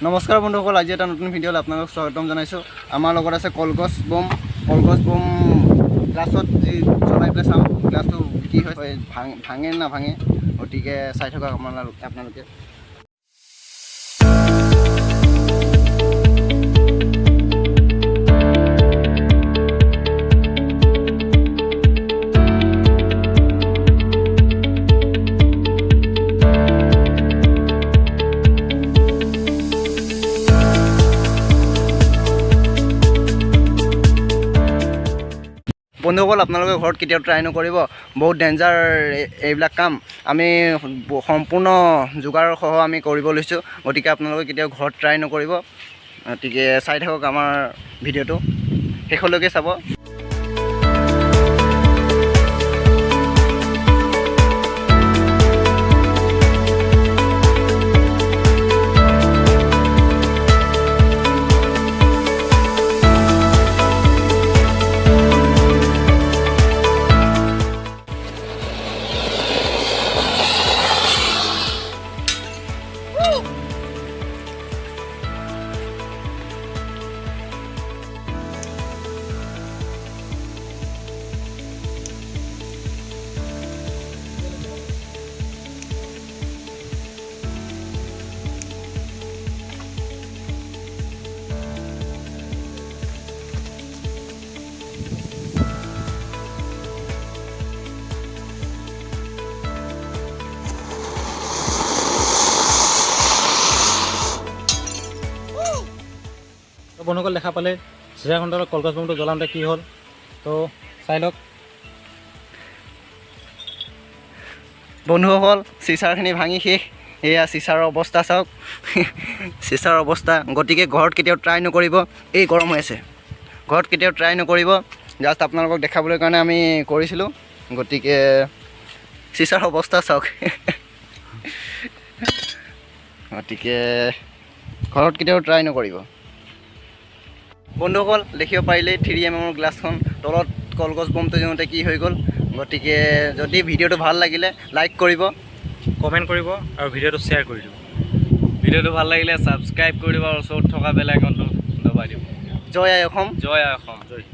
নমস্কাৰ বন্ধুসকল, আজি এটা নতুন ভিডিঅ'ত আপোনালোকক স্বাগতম জনাইছোঁ। আমাৰ লগত আছে কলগছ বম গ্লাছত যি জ্বলাই পেলাই চাওঁ গ্লাছটো কি হয়, ভাঙে নাভাঙে, গতিকে চাই থকা আপোনালোকে। বন্ধুসকল, আপোনালোকে ঘৰত কেতিয়াও ট্ৰাই নকৰিব, বহুত ডেঞ্জাৰ এইবিলাক কাম। আমি সম্পূৰ্ণ যোগাৰসহ আমি কৰিব লৈছোঁ, গতিকে আপোনালোকে কেতিয়াও ঘৰত ট্ৰাই নকৰিব। গতিকে চাই থাকক আমাৰ ভিডিঅ'টো, শেষলৈকে চাব। বন্ধুসকল, দেখা পালে চিৰাখণ্ডৰ কলগছ বমটো জ্বলাওঁতে কি হ'ল, তো চাই লওক। বন্ধুসকল, চিচাৰখিনি ভাঙি শেষ। এয়া চিচাৰৰ অৱস্থা চাওক, চিচাৰ অৱস্থা। গতিকে ঘৰত কেতিয়াও ট্ৰাই নকৰিব, এই গৰম হৈ আছে, ঘৰত কেতিয়াও ট্ৰাই নকৰিব। জাষ্ট আপোনালোকক দেখাবলৈ কাৰণে আমি কৰিছিলোঁ। গতিকে চিচাৰ অৱস্থা চাওক। গতিকে ঘৰত কেতিয়াও ট্ৰাই নকৰিব। বন্ধুসকল, দেখিব পাৰিলে 3mm গ্লাছখন তলত কলগছ বমটো দিওঁতে কি হৈ গ'ল। গতিকে যদি ভিডিঅ'টো ভাল লাগিলে লাইক কৰিব, কমেণ্ট কৰিব আৰু ভিডিঅ'টো শ্বেয়াৰ কৰি দিব। ভিডিঅ'টো ভাল লাগিলে ছাবস্ক্ৰাইব কৰি দিব আৰু ওচৰত থকা বেল আইকনটো দবাই দিব। জয় আই অসম। জয় আই অসম। জয়।